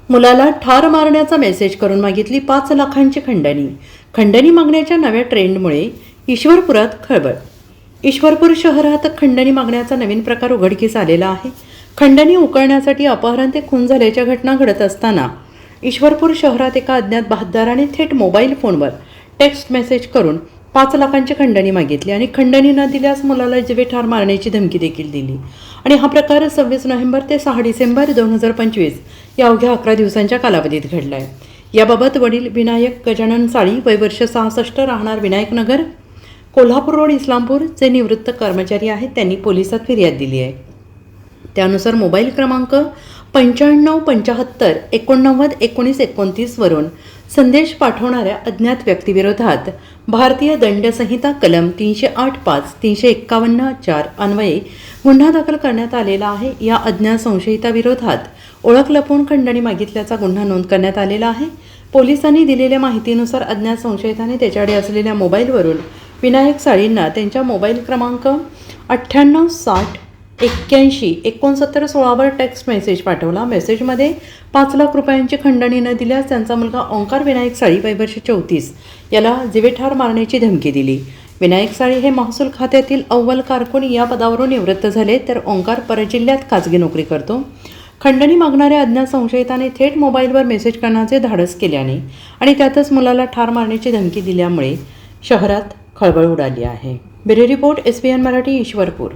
मुलाला ठार मारण्याचा मेसेज करून मागितली 5 लाखांची खंडणी. खंडणी मागण्याच्या नव्या ट्रेंडमुळे ईश्वरपुरात खळबळ. ईश्वरपूर शहरात खंडणी मागण्याचा नवीन प्रकार उघडकीस आलेला आहे. खंडणी उकळण्यासाठी अपहरण ते खून झाल्याच्या घटना घडत असताना ईश्वरपूर शहरात एका अज्ञात बहाद्दाराने थेट मोबाईल फोनवर टेक्स्ट मेसेज करून 5 लाखांची खंडणी मागितली आणि खंडणी न दिल्यास मुलाला जीवे ठार मारण्याची धमकी देखील दिली. आणि हा प्रकार 26 नोव्हेंबर ते 6 डिसेंबर 2025 या अवघ्या 11 दिवसांच्या कालावधीत घडला आहे. याबाबत वडील विनायक गजानन साळी, वय वर्ष 66, राहणार विनायक नगर, कोल्हापूर रोड, इस्लामपूरचे निवृत्त कर्मचारी आहेत. त्यांनी पोलिसात फिर्याद दिली आहे. त्यानुसार मोबाईल क्रमांक 9575 89 19 29 वरून संदेश पाठवणाऱ्या अज्ञात व्यक्तीविरोधात भारतीय दंडसंहिता कलम 308(5), 351(4) अन्वये गुन्हा दाखल करण्यात आलेला आहे. या अज्ञात संशयिताविरोधात ओळख लपवून खंडणी मागितल्याचा गुन्हा नोंद करण्यात आलेला आहे. पोलिसांनी दिलेल्या माहितीनुसार अज्ञात संशयिताने त्याच्याकडे असलेल्या मोबाईलवरून विनायक साळींना त्यांच्या मोबाईल क्रमांक 98 60 81 69 16 टेक्स्ट मेसेज पाठवला. मेसेजमध्ये 5 लाख रुपयांची खंडणी न दिल्यास त्यांचा मुलगा ओंकार विनायक साळी, वय वर्ष 34, याला जीवेठार मारण्याची धमकी दिली. विनायक साळी हे महसूल खात्यातील अव्वल कारकून या पदावरून निवृत्त झाले, तर ओंकार परजिल्ह्यात खाजगी नोकरी करतो. खंडणी मागणाऱ्या अज्ञात संशयिताने थेट मोबाईलवर मेसेज करण्याचे धाडस केल्याने आणि त्यातच मुलाला ठार मारण्याची धमकी दिल्यामुळे शहरात खळबळ उडाली आहे. Bureau report, SBN Marathi, Ishwarpur.